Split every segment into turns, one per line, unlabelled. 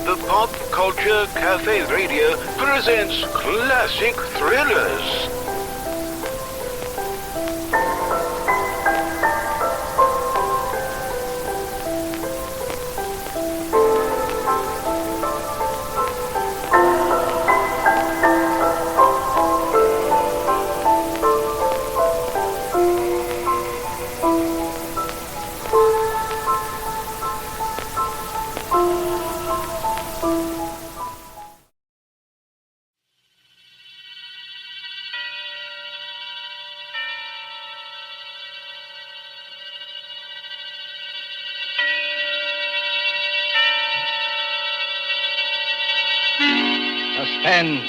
The Pop Culture Cafe Radio presents classic thrillers.
Suspense.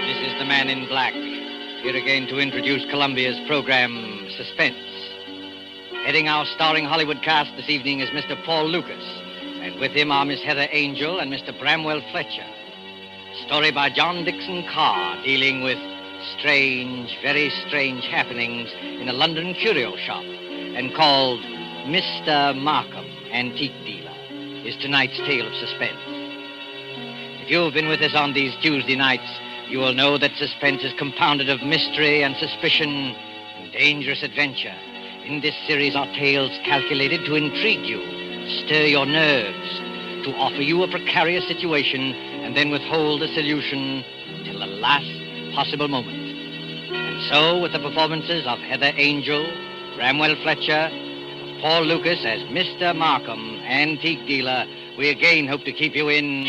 This is the Man in Black, here again to introduce Columbia's program, Suspense. Heading our starring Hollywood cast this evening is Mr. Paul Lukas, and with him are Miss Heather Angel and Mr. Bramwell Fletcher. Story by John Dixon Carr, dealing with strange, very strange happenings in a London curio shop, and called Mr. Markham, Antique Dealer, is tonight's tale of suspense. If you've been with us on these Tuesday nights, you will know that suspense is compounded of mystery and suspicion and dangerous adventure. In this series are tales calculated to intrigue you, stir your nerves, to offer you a precarious situation, and then withhold the solution till the last possible moment. And so, with the performances of Heather Angel, Bramwell Fletcher, of Paul Lukas as Mr. Markham, Antique Dealer, we again hope to keep you in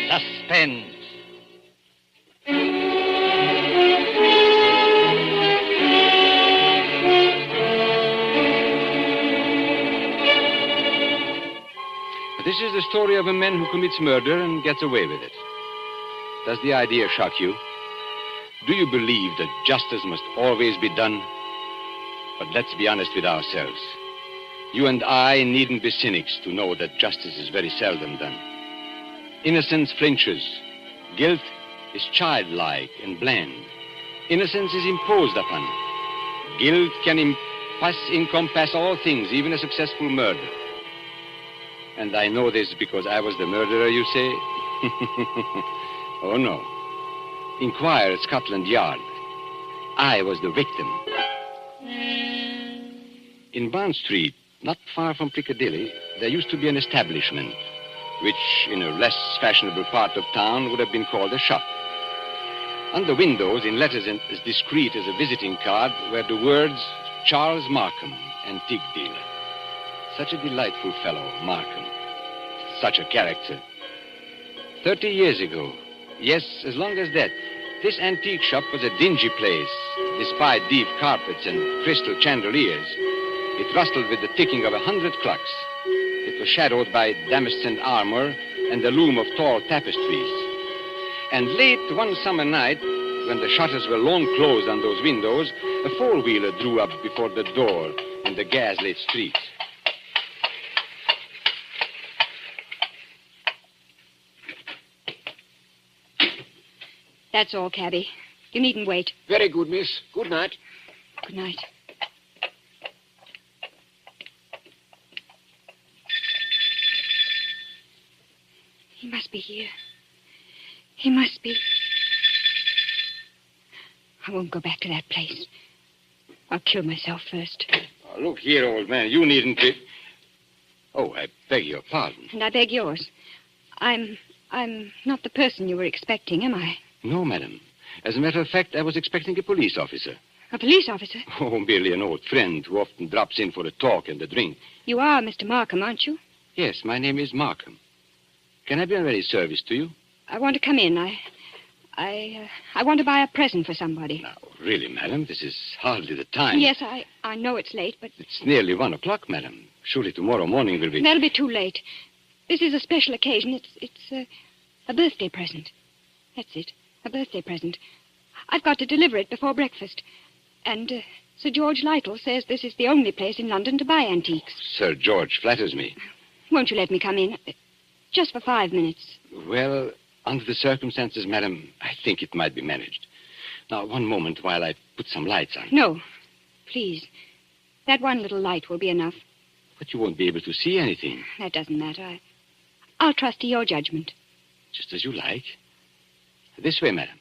suspense.
This is the story of a man who commits murder and gets away with it. Does the idea shock you? Do you believe that justice must always be done? But let's be honest with ourselves. You and I needn't be cynics to know that justice is very seldom done. Innocence flinches. Guilt is childlike and bland. Innocence is imposed upon. Guilt can encompass all things, even a successful murder. And I know this because I was the murderer, you say? Oh, no. Inquire at Scotland Yard. I was the victim. In Bond Street, not far from Piccadilly, there used to be an establishment, which in a less fashionable part of town would have been called a shop. On the windows, in letters as discreet as a visiting card, were the words, Charles Markham, Antique Dealer. Such a delightful fellow, Markham. Such a character. 30 years ago, yes, as long as that, this antique shop was a dingy place, despite deep carpets and crystal chandeliers. It rustled with the ticking of 100 clocks. It was shadowed by damascened armor and the loom of tall tapestries. And late one summer night, when the shutters were long closed on those windows, a four-wheeler drew up before the door in the gas-lit street.
That's all, cabby. You needn't wait.
Very good, miss. Good night.
Good night. He must be here. He must be. I won't go back to that place. I'll kill myself first.
Oh, look here, old man. You needn't be... Oh, I beg your pardon.
And I beg yours. I'm not the person you were expecting, am I?
No, madam. As a matter of fact, I was expecting a police officer.
A police officer?
Oh, merely an old friend who often drops in for a talk and a drink.
You are Mr. Markham, aren't you?
Yes, my name is Markham. Can I be of any service to you?
I want to come in. I want to buy a present for somebody.
Now, really, madam, this is hardly the time.
Yes, I know it's late, but...
It's nearly 1 o'clock, madam. Surely tomorrow morning will be...
That'll be too late. This is a special occasion. It's a birthday present. That's it. A birthday present. I've got to deliver it before breakfast. And Sir George Lytle says this is the only place in London to buy antiques.
Sir George flatters me.
Won't you let me come in? Just for 5 minutes.
Well, under the circumstances, madam, I think it might be managed. Now, one moment while I put some lights on.
No. Please. That one little light will be enough.
But you won't be able to see anything.
That doesn't matter. I'll trust to your judgment.
Just as you like. This way, madam.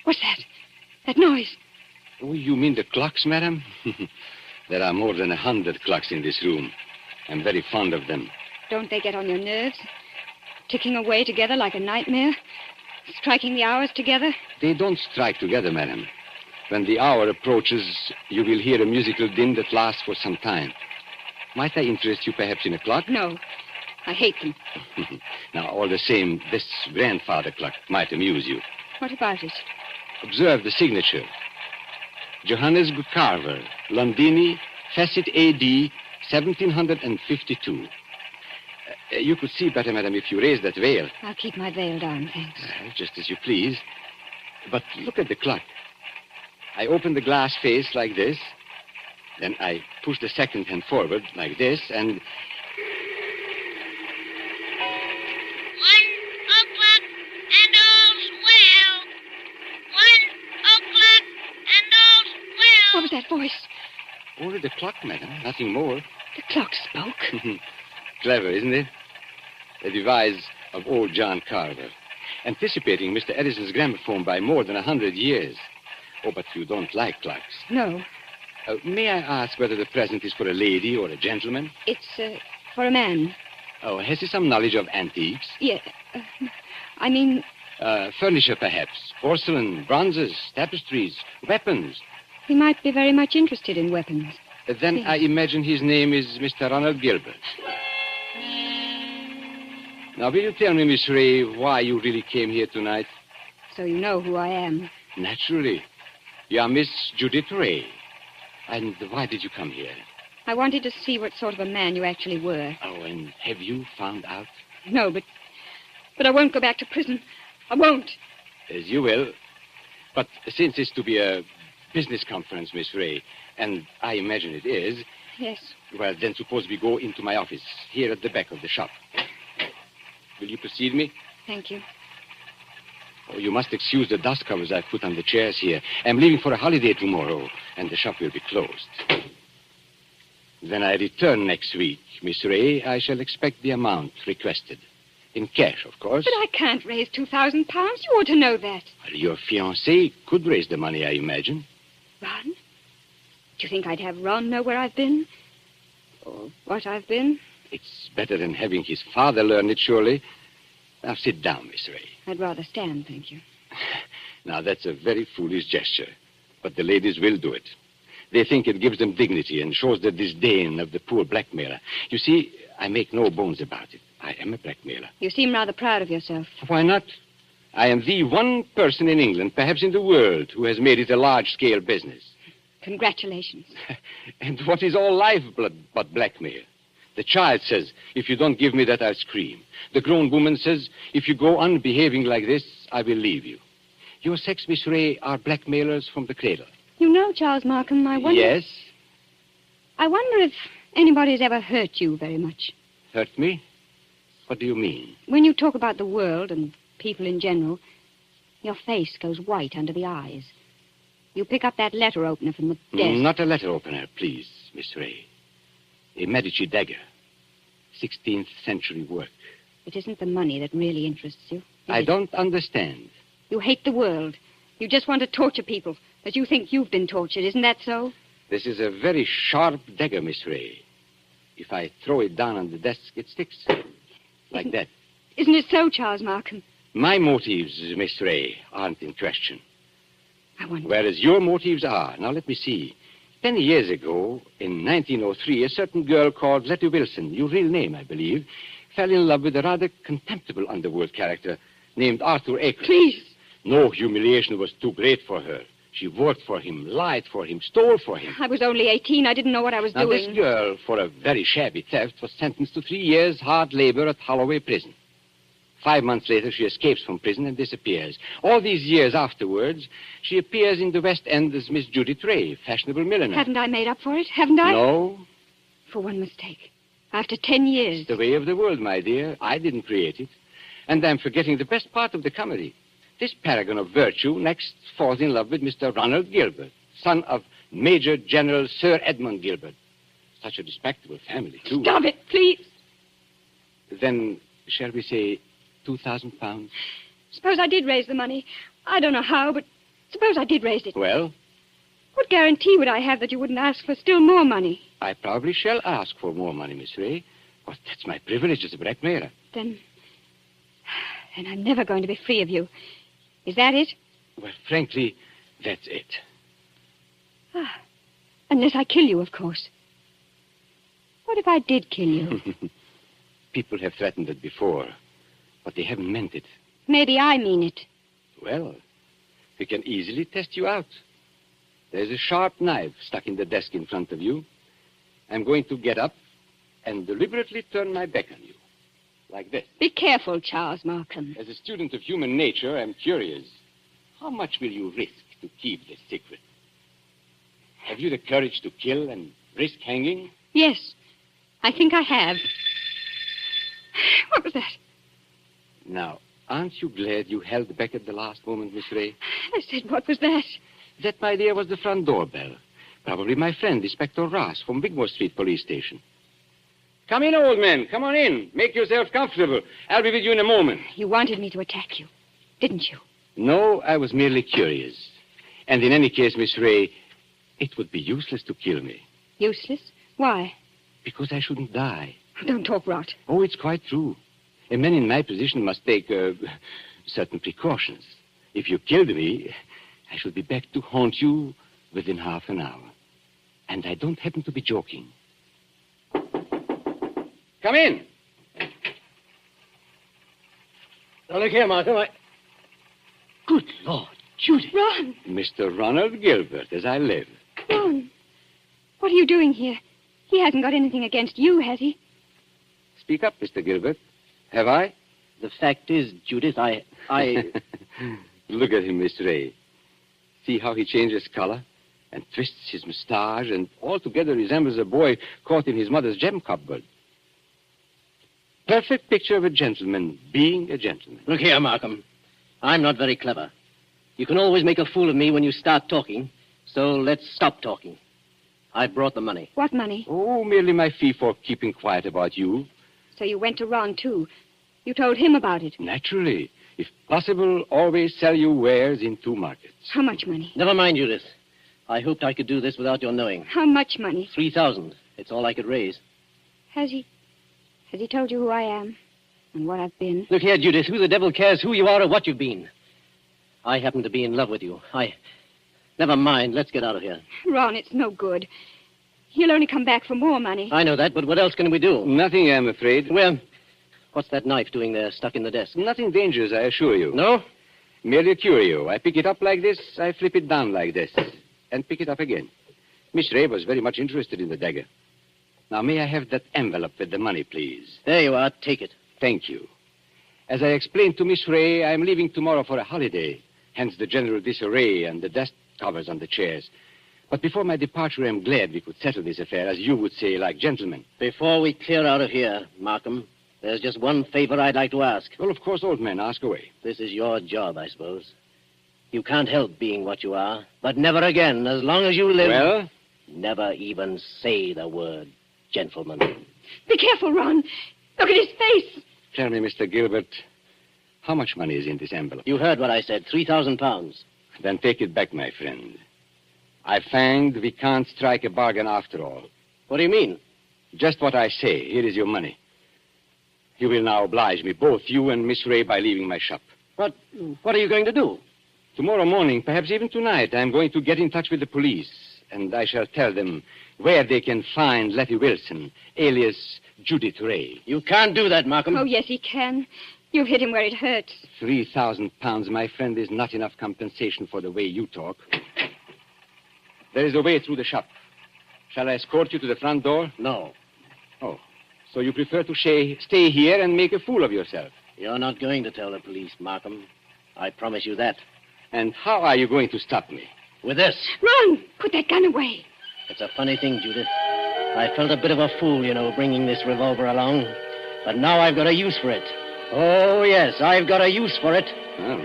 What's that? That noise.
Oh, you mean the clocks, madam? There are more than 100 clocks in this room. I'm very fond of them.
Don't they get on your nerves? Ticking away together like a nightmare? Striking the hours together?
They don't strike together, madam. When the hour approaches, you will hear a musical din that lasts for some time. Might I interest you perhaps in a clock?
No. I hate them.
Now, all the same, this grandfather clock might amuse you.
What about it?
Observe the signature. Johannes Carver, Londini, Facet A.D., 1752. You could see better, madam, if you raised that veil.
I'll keep my veil down, thanks.
Just as you please. But look at the clock. I open the glass face like this. Then I push the second hand forward like this, and...
1 o'clock and all's well. 1 o'clock and all's well.
What was that voice?
Only the clock, madam, nothing more.
The clock spoke.
Clever, isn't it? A device of old John Carver, anticipating Mr. Edison's gramophone by more than 100 years. Oh, but you don't like clocks.
No.
May I ask whether the present is for a lady or a gentleman?
It's for a man.
Oh, has he some knowledge of antiques?
Yeah. I mean,
Furniture, perhaps. Porcelain, bronzes, tapestries, weapons.
he might be very much interested in weapons.
Then
Yes.
I imagine his name is Mr. Ronald Gilbert. Now, will you tell me, Miss Ray, why you really came here tonight?
So you know who I am.
Naturally. You are Miss Judith Ray. And why did you come here?
I wanted to see what sort of a man you actually were.
Oh, and have you found out?
No, but I won't go back to prison. I won't.
As you will. But since it's to be a business conference, Miss Ray, and I imagine it is,
Yes.
well, then suppose we go into my office, here at the back of the shop. Will you precede me?
Thank you.
Oh, you must excuse the dust covers I've put on the chairs here. I'm leaving for a holiday tomorrow, and the shop will be closed. When I return next week, Miss Ray, I shall expect the amount requested. In cash, of course.
But I can't raise 2,000 pounds. You ought to know that.
Well, your fiancé could raise the money, I imagine.
Ron? Do you think I'd have Ron know where I've been? Or what I've been?
It's better than having his father learn it, surely. Now, sit down, Miss Ray.
I'd rather stand, thank you.
Now, that's a very foolish gesture, but the ladies will do it. They think it gives them dignity and shows the disdain of the poor blackmailer. You see, I make no bones about it. I am a blackmailer.
You seem rather proud of yourself.
Why not? I am the one person in England, perhaps in the world, who has made it a large-scale business.
Congratulations.
And what is all lifeblood but blackmail? The child says, if you don't give me that, I'll scream. The grown woman says, if you go on behaving like this, I will leave you. Your sex, Miss Ray, are blackmailers from the cradle.
You know, Charles Markham, I wonder...
Yes?
I wonder if anybody's ever hurt you very much.
Hurt me? What do you mean?
When you talk about the world and people in general, your face goes white under the eyes. You pick up that letter opener from the desk.
Not a letter opener, please, Miss Ray. A Medici dagger. 16th century work.
It isn't the money that really interests you.
I don't understand.
You hate the world. You just want to torture people, but you think you've been tortured. Isn't that so?
This is a very sharp dagger, Miss Ray. If I throw it down on the desk, it sticks. Like that.
Isn't it so, Charles Markham?
My motives, Miss Ray, aren't in question.
I wonder.
Whereas your motives are. Now, let me see. 10 years ago, in 1903, a certain girl called Letty Wilson, your real name, I believe, fell in love with a rather contemptible underworld character named Arthur Akers.
Please.
No humiliation was too great for her. She worked for him, lied for him, stole for him.
I was only 18. I didn't know what I was
Now,
doing.
this girl, for a very shabby theft, was sentenced to 3 years' hard labor at Holloway Prison. 5 months later, she escapes from prison and disappears. All these years afterwards, she appears in the West End as Miss Judith Ray, fashionable milliner.
Haven't I made up for it? Haven't I?
No.
For one mistake. After 10 years.
It's the way of the world, my dear. I didn't create it. And I'm forgetting the best part of the comedy. This paragon of virtue next falls in love with Mr. Ronald Gilbert, son of Major General Sir Edmund Gilbert. Such a respectable family, too.
Stop it, please.
Then, shall we say, 2,000 pounds?
Suppose I did raise the money. I don't know how, but suppose I did raise it.
Well,
What guarantee would I have that you wouldn't ask for still more money?
I probably shall ask for more money, Miss Ray. But that's my privilege as a blackmailer.
Then I'm never going to be free of you. Is that it?
Well, frankly, that's it.
Unless I kill you, of course. What if I did kill you?
People have threatened it before, but they haven't meant it.
Maybe I mean it.
Well, we can easily test you out. There's a sharp knife stuck in the desk in front of you. I'm going to get up and deliberately turn my back on you. Like this.
Be careful, Charles Markham.
As a student of human nature, I'm curious. How much will you risk to keep this secret? Have you the courage to kill and risk hanging?
Yes, I think I have. What was that?
Now, aren't you glad you held back at the last moment, Miss Ray?
I said, what was that?
That, my dear, was the front doorbell. Probably my friend, Inspector Ross, from Wigmore Street Police Station. Come in, old man. Come on in. Make yourself comfortable. I'll be with you in a moment.
You wanted me to attack you, didn't you?
No, I was merely curious. And in any case, Miss Ray, it would be useless to kill me.
Useless? Why?
Because I shouldn't die.
Don't talk rot.
Oh, it's quite true. A man in my position must take certain precautions. If you killed me, I should be back to haunt you within half an hour. And I don't happen to be joking. Come in.
Now, look here, Markham. Good Lord, Judy.
Ron!
Mr. Ronald Gilbert, as I live.
Ron! What are you doing here? He hasn't got anything against you, has he?
Speak up, Mr. Gilbert. Have I?
The fact is, Judith, I...
Look at him, Miss Ray. See how he changes color and twists his mustache and altogether resembles a boy caught in his mother's gem cupboard. Perfect picture of a gentleman being a gentleman.
Look here, Markham. I'm not very clever. You can always make a fool of me when you start talking, so let's stop talking. I brought the money.
What money?
Oh, merely my fee for keeping quiet about you.
So you went to Ron, too. You told him about it.
Naturally. If possible, always sell your wares in 2 markets.
How much money?
Never mind, Judith. I hoped I could do this without your knowing.
How much money?
3,000. It's all I could raise.
Has he told you who I am and what I've been?
Look here, Judith. Who the devil cares who you are or what you've been? I happen to be in love with you. Never mind. Let's get out of here.
Ron, it's no good. He'll only come back for more money.
I know that, but what else can we do?
Nothing, I'm afraid.
Well, what's that knife doing there, stuck in the desk?
Nothing dangerous, I assure you.
No?
Merely a curio. I pick it up like this, I flip it down like this, and pick it up again. Miss Ray was very much interested in the dagger. Now, may I have that envelope with the money, please?
There you are. Take it.
Thank you. As I explained to Miss Ray, I'm leaving tomorrow for a holiday, hence the general disarray and the dust covers on the chairs. But before my departure, I'm glad we could settle this affair, as you would say, like gentlemen.
Before we clear out of here, Markham, there's just one favor I'd like to ask.
Well, of course, old man, ask away.
This is your job, I suppose. You can't help being what you are, but never again, as long as you live...
Well?
Never even say the word gentleman.
Be careful, Ron. Look at his face.
Tell me, Mr. Gilbert, how much money is in this envelope?
You heard what I said, 3,000 pounds.
Then take it back, my friend. I find we can't strike a bargain after all.
What do you mean?
Just what I say. Here is your money. You will now oblige me, both you and Miss Ray, by leaving my shop.
What are you going to do?
Tomorrow morning, perhaps even tonight, I'm going to get in touch with the police, and I shall tell them where they can find Letty Wilson, alias Judith Ray.
You can't do that, Markham.
Oh, yes, he can. You've hit him where it hurts.
3,000 pounds, my friend, is not enough compensation for the way you talk. There is a way through the shop. Shall I escort you to the front door?
No.
Oh, so you prefer to stay here and make a fool of yourself?
You're not going to tell the police, Markham. I promise you that.
And how are you going to stop me?
With this.
Ron, put that gun away.
It's a funny thing, Judith. I felt a bit of a fool, bringing this revolver along. But now I've got a use for it. Oh, yes, I've got a use for it.
Well,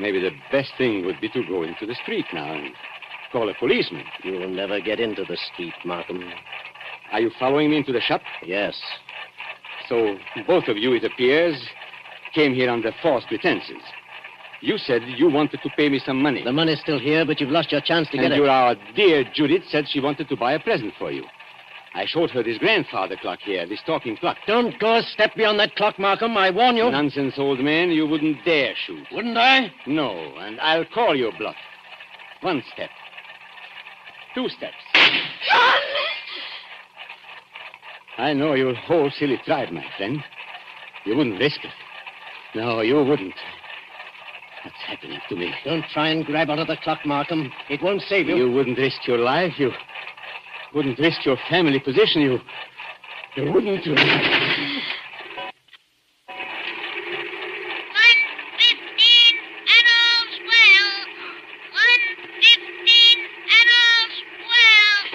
maybe the best thing would be to go into the street now and call a policeman.
You'll never get into the street, Markham.
Are you following me into the shop?
Yes.
So both of you, it appears, came here under false pretenses. You said you wanted to pay me some money.
The money's still here, but you've lost your chance to get it.
And our dear Judith said she wanted to buy a present for you. I showed her this grandfather clock here, this talking clock.
Don't go a step beyond that clock, Markham. I warn you.
Nonsense, old man. You wouldn't dare shoot.
Wouldn't I?
No, and I'll call your bluff. 1 step. 2 steps. I know your whole silly tribe, my friend. You wouldn't risk it. No, you wouldn't. What's happening to me?
Don't try and grab onto the clock, Markham. It won't save you.
You wouldn't risk your life. You wouldn't risk your family position. You wouldn't.
1:15 and all's well. 1:15 and all's well.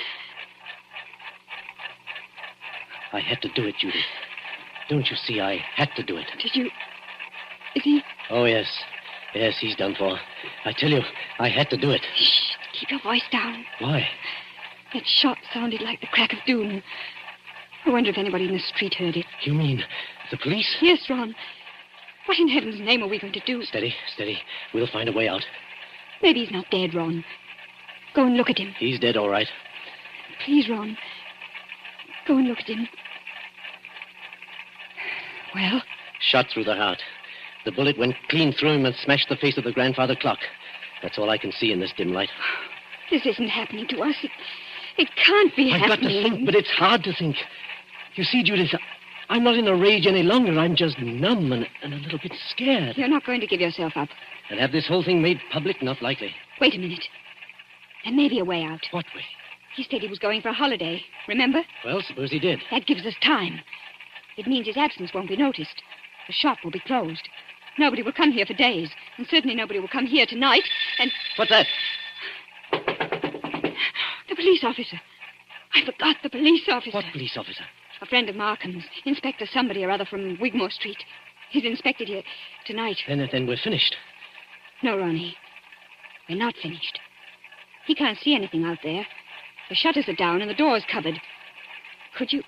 I had to do it, Judith. Don't you see? I had to do it.
Did you... Is he...
Oh, yes. Yes, he's done for. I tell you, I had to do it.
Shh, keep your voice down.
Why?
That shot sounded like the crack of doom. I wonder if anybody in the street heard it.
You mean the police?
Yes, Ron. What in heaven's name are we going to do?
Steady, steady. We'll find a way out.
Maybe he's not dead, Ron. Go and look at him.
He's dead, all right.
Please, Ron. Go and look at him. Well?
Shot through the heart. The bullet went clean through him and smashed the face of the grandfather clock. That's all I can see in this dim light.
This isn't happening to us. It can't be
I've got to think, but it's hard to think. You see, Judith, I'm not in a rage any longer. I'm just numb and a little bit scared.
You're not going to give yourself up.
And have this whole thing made public? Not likely.
Wait a minute. There may be a way out.
What way?
He said he was going for a holiday. Remember?
Well, suppose he did.
That gives us time. It means his absence won't be noticed. The shop will be closed. Nobody will come here for days. And certainly nobody will come here tonight. And...
What's that?
The police officer. I forgot the police officer.
What police officer?
A friend of Markham's. Inspector somebody or other from Wigmore Street. He's inspected here tonight.
Then we're finished.
No, Ronnie. We're not finished. He can't see anything out there. The shutters are down and the door's covered. Could you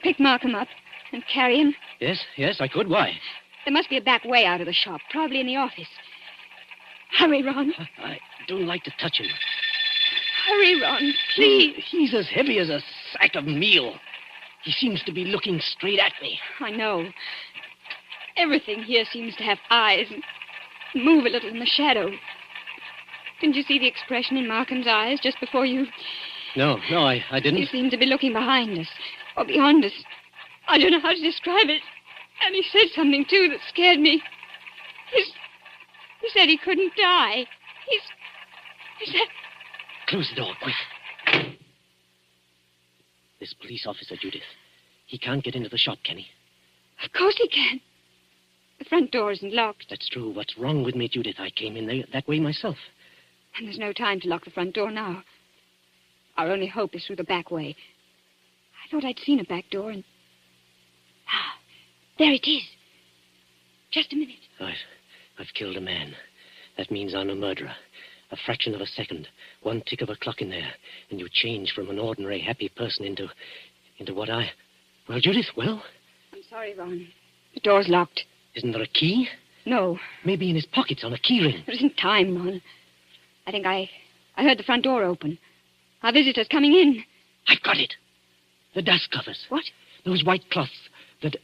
pick Markham up and carry him?
Yes, I could. Why?
There must be a back way out of the shop, probably in the office. Hurry, Ron.
I don't like to touch him.
Hurry, Ron, please.
He's as heavy as a sack of meal. He seems to be looking straight at me.
I know. Everything here seems to have eyes and move a little in the shadow. Didn't you see the expression in Markham's eyes just before you...
No, I didn't.
He seemed to be looking behind us, or beyond us. I don't know how to describe it. And he said something, too, that scared me. He said he couldn't die. He said...
Close the door, quick. This police officer, Judith, he can't get into the shop, can he?
Of course he can. The front door isn't locked.
That's true. What's wrong with me, Judith? I came in that way myself.
And there's no time to lock the front door now. Our only hope is through the back way. I thought I'd seen a back door and... Ah, there it is. Just a minute.
I've killed a man. That means I'm a murderer. A fraction of a second, one tick of a clock in there, and you change from an ordinary happy person into what I... Well, Judith, well?
I'm sorry, Ron. The door's locked.
Isn't there a key?
No.
Maybe in his pockets on a key ring.
There isn't time, Ron. I think I heard the front door open. Our visitor's coming in.
I've got it. The dust covers.
What?
Those white cloths that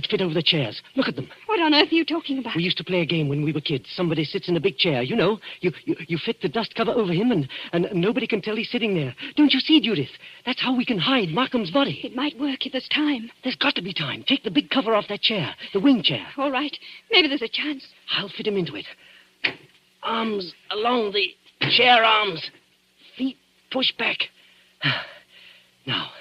fit over the chairs. Look at them.
What on earth are you talking about?
We used to play a game when we were kids. Somebody sits in a big chair. You know, you fit the dust cover over him and nobody can tell he's sitting there. Don't you see, Judith? That's how we can hide Markham's body.
It might work if there's time.
There's got to be time. Take the big cover off that chair, the wing chair.
All right. Maybe there's a chance.
I'll fit him into it. Arms along the chair arms. Feet pushed back. Now,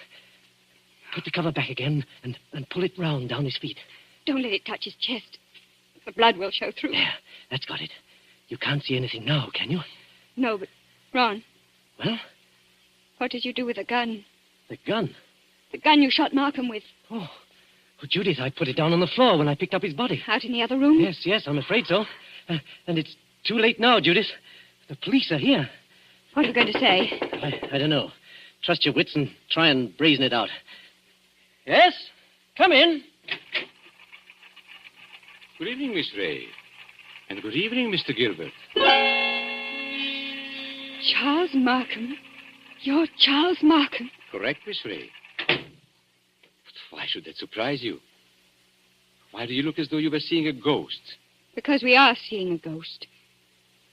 put the cover back again and pull it round down his feet.
Don't let it touch his chest. The blood will show through.
There, that's got it. You can't see anything now, can you?
No, but, Ron.
Well?
What did you do with the gun?
The gun?
The gun you shot Markham with.
Oh, Judith, I put it down on the floor when I picked up his body.
Out in the other room?
Yes, I'm afraid so. And it's too late now, Judith. The police are here.
What are you going to say?
I don't know. Trust your wits and try and brazen it out. Yes? Come in.
Good evening, Miss Ray. And good evening, Mr. Gilbert.
Charles Markham? You're Charles Markham?
Correct, Miss Ray. But why should that surprise you? Why do you look as though you were seeing a ghost?
Because we are seeing a ghost.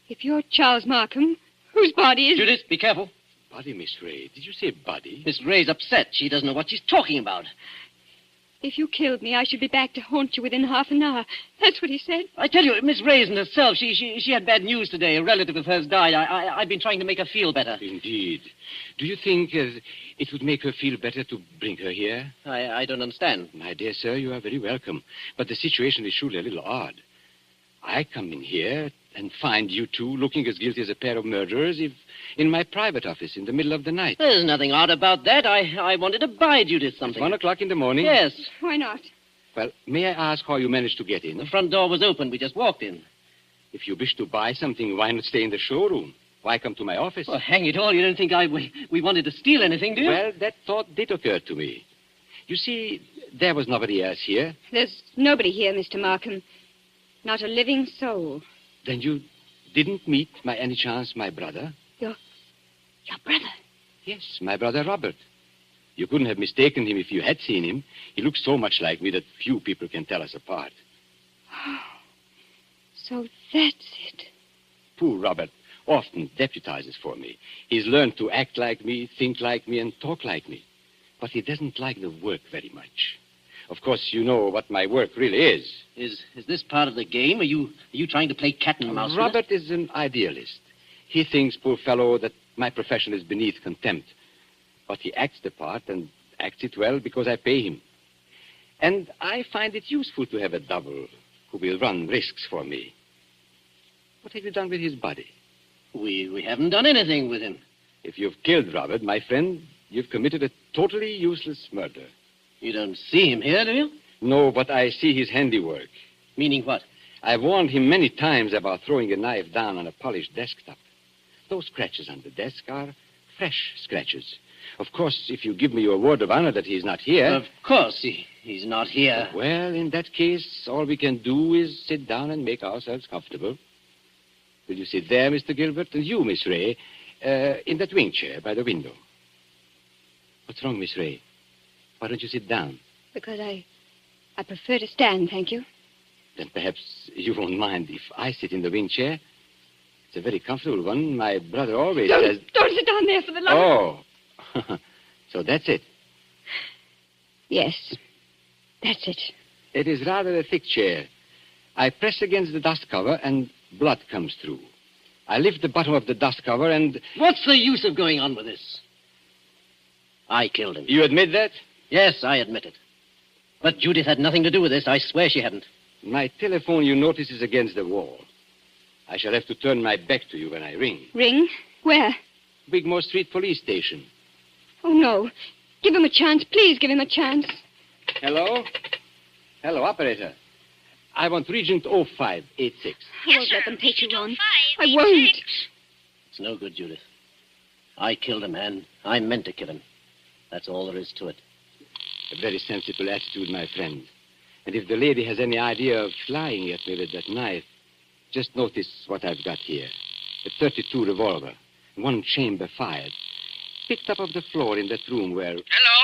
If you're Charles Markham, whose body is...
Judith, be careful.
Body, Miss Ray. Did you say body?
Miss Ray's upset. She doesn't know what she's talking about.
If you killed me, I should be back to haunt you within half an hour. That's what he said.
I tell you, Miss Ray isn't herself. She had bad news today. A relative of hers died. I've been trying to make her feel better.
Indeed. Do you think it would make her feel better to bring her here?
I don't understand.
My dear sir, you are very welcome. But the situation is surely a little odd. I come in here and find you two looking as guilty as a pair of murderers in my private office in the middle of the night.
There's nothing odd about that. I wanted to buy Judith something.
1 o'clock in the morning?
Yes.
Why not?
Well, may I ask how you managed to get in?
The front door was open. We just walked in.
If you wish to buy something, why not stay in the showroom? Why come to my office?
Well, hang it all. You don't think we wanted to steal anything, do you?
Well, that thought did occur to me. You see, there was nobody else here.
There's nobody here, Mr. Markham. Not a living soul.
Then you didn't meet, by any chance, my brother?
Your brother?
Yes, my brother Robert. You couldn't have mistaken him if you had seen him. He looks so much like me that few people can tell us apart.
Oh, so that's it.
Poor Robert often deputizes for me. He's learned to act like me, think like me, and talk like me. But he doesn't like the work very much. Of course, you know what my work really is.
Is this part of the game? Are you trying to play cat and mouse?
Robert is an idealist. He thinks, poor fellow, that my profession is beneath contempt. But he acts the part and acts it well because I pay him. And I find it useful to have a double who will run risks for me. What have you done with his body?
We haven't done anything with him.
If you've killed Robert, my friend, you've committed a totally useless murder.
You don't see him here, do you?
No, but I see his handiwork.
Meaning what?
I've warned him many times about throwing a knife down on a polished desktop. Those scratches on the desk are fresh scratches. Of course, if you give me your word of honor that he's not here...
Of course, he's not here.
Well, in that case, all we can do is sit down and make ourselves comfortable. Will you sit there, Mr. Gilbert? And you, Miss Ray, in that wing chair by the window. What's wrong, Miss Ray? Why don't you sit down?
Because I prefer to stand, thank you.
Then perhaps you won't mind if I sit in the wing chair. It's a very comfortable one. My brother always says...
Don't sit down there for the love...
Oh. So that's it.
Yes, that's it.
It is rather a thick chair. I press against the dust cover and blood comes through. I lift the bottom of the dust cover and...
What's the use of going on with this? I killed him.
You admit that?
Yes, I admit it. But Judith had nothing to do with this. I swear she hadn't.
My telephone, you notice, is against the wall. I shall have to turn my back to you when I ring.
Ring? Where?
Wigmore Street Police Station.
Oh, no. Give him a chance. Please give him a chance.
Hello? Hello, operator. I want Regent 0586.
I won't let them take you on. I
0586.
won't.
It's no good, Judith. I killed a man. I meant to kill him. That's all there is to it.
A very sensible attitude, my friend. And if the lady has any idea of flying at me with that knife, just notice what I've got here. A .32 revolver, one chamber fired, picked up off the floor in that room where...
Hello?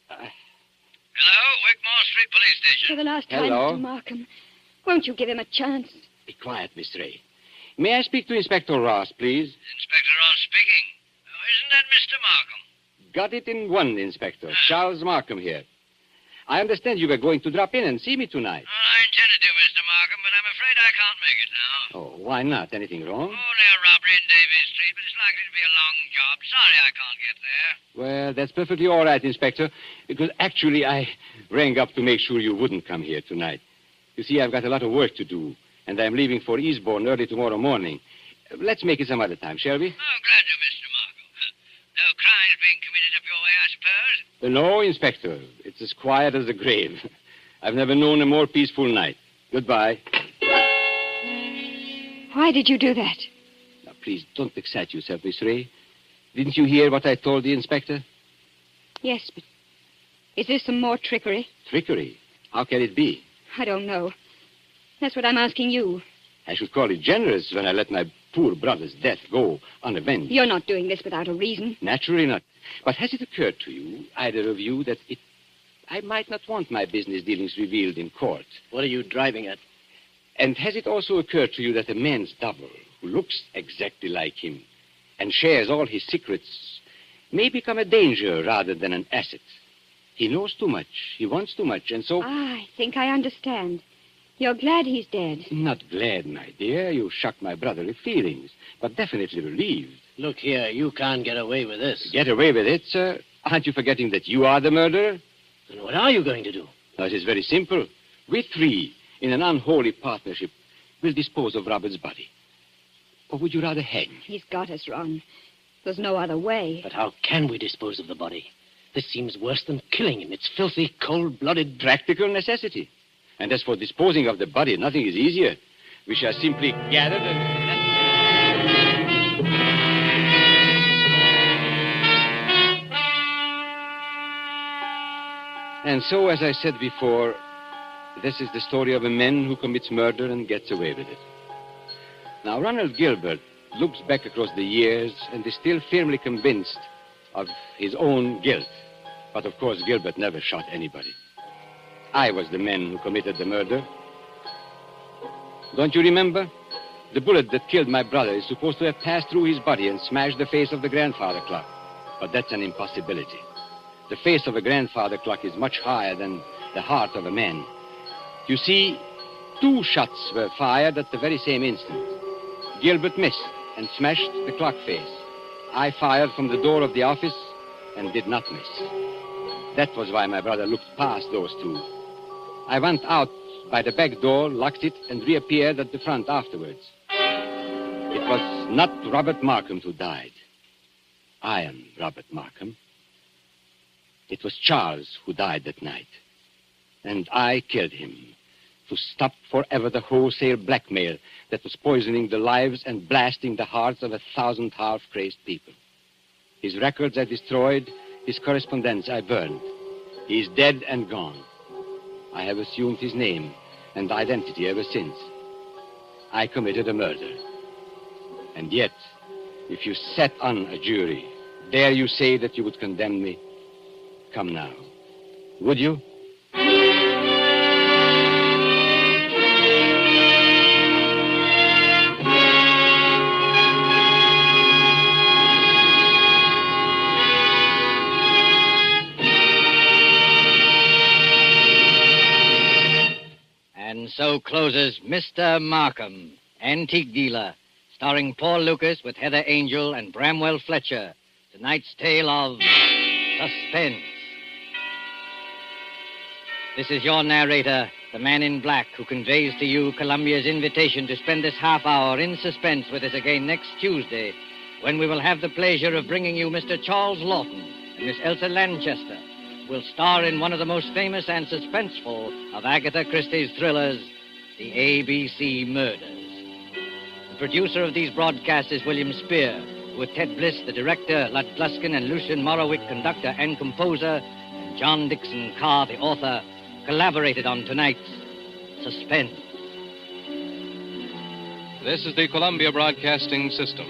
Hello, Wigmore Street Police Station.
For the last time,
Hello?
Mr. Markham, won't you give him a chance?
Be quiet, Miss Ray. May I speak to Inspector Ross, please?
Inspector Ross speaking. Oh, isn't that Mr. Markham?
Got it in one, Inspector. Charles Markham here. I understand you were going to drop in and see me tonight.
Well, I intended to, Mr. Markham, but I'm afraid I can't make it now.
Oh, why not? Anything wrong?
Only a robbery in Davies Street, but it's likely to be a long job. Sorry I can't get there.
Well, that's perfectly all right, Inspector, because actually I rang up to make sure you wouldn't come here tonight. You see, I've got a lot of work to do, and I'm leaving for Eastbourne early tomorrow morning. Let's make it some other time, shall we?
Oh, glad to, Mr. Markham. No crime I suppose?
No, Inspector. It's as quiet as the grave. I've never known a more peaceful night. Goodbye.
Why did you do that?
Now, please, don't excite yourself, Miss Ray. Didn't you hear what I told the Inspector?
Yes, but is this some more trickery?
Trickery? How can it be?
I don't know. That's what I'm asking you.
I should call it generous when I let my poor brother's death go unavenged.
You're not doing this without a reason.
Naturally not. But has it occurred to you, either of you, that I might not want my business dealings revealed in court?
What are you driving at?
And has it also occurred to you that a man's double, who looks exactly like him and shares all his secrets, may become a danger rather than an asset? He knows too much. He wants too much, and so...
I think I understand. You're glad he's dead.
Not glad, my dear. You shocked my brotherly feelings, but definitely relieved.
Look here, you can't get away with this.
Get away with it, sir? Aren't you forgetting that you are the murderer?
And what are you going to do?
No, it is very simple. We three, in an unholy partnership, will dispose of Robert's body. Or would you rather hang?
He's got us wrong. There's no other way.
But how can we dispose of the body? This seems worse than killing him. It's filthy, cold-blooded...
Practical necessity. And as for disposing of the body, nothing is easier. We shall simply gather and... And so, as I said before, this is the story of a man who commits murder and gets away with it. Now, Ronald Gilbert looks back across the years and is still firmly convinced of his own guilt. But, of course, Gilbert never shot anybody. I was the man who committed the murder. Don't you remember? The bullet that killed my brother is supposed to have passed through his body and smashed the face of the grandfather clock. But that's an impossibility. The face of a grandfather clock is much higher than the heart of a man. You see, 2 shots were fired at the very same instant. Gilbert missed and smashed the clock face. I fired from the door of the office and did not miss. That was why my brother looked past those 2. I went out by the back door, locked it, and reappeared at the front afterwards. It was not Robert Markham who died. I am Robert Markham. It was Charles who died that night. And I killed him to stop forever the wholesale blackmail that was poisoning the lives and blasting the hearts of 1,000 half-crazed people. His records I destroyed, his correspondence I burned. He is dead and gone. I have assumed his name and identity ever since. I committed a murder. And yet, if you sat on a jury, dare you say that you would condemn me? Come now. Would you?
And so closes Mr. Markham, Antique Dealer, starring Paul Lukas with Heather Angel and Bramwell Fletcher. Tonight's tale of Suspense. This is your narrator, the man in black, who conveys to you Columbia's invitation to spend this half hour in suspense with us again next Tuesday, when we will have the pleasure of bringing you Mr. Charles Lawton and Miss Elsa Lanchester, who will star in one of the most famous and suspenseful of Agatha Christie's thrillers, The ABC Murders. The producer of these broadcasts is William Spear, with Ted Bliss, the director, Lud Gluskin and Lucian Morowick, conductor and composer, and John Dixon Carr, the author, collaborated on tonight's Suspense.
This is the Columbia Broadcasting System.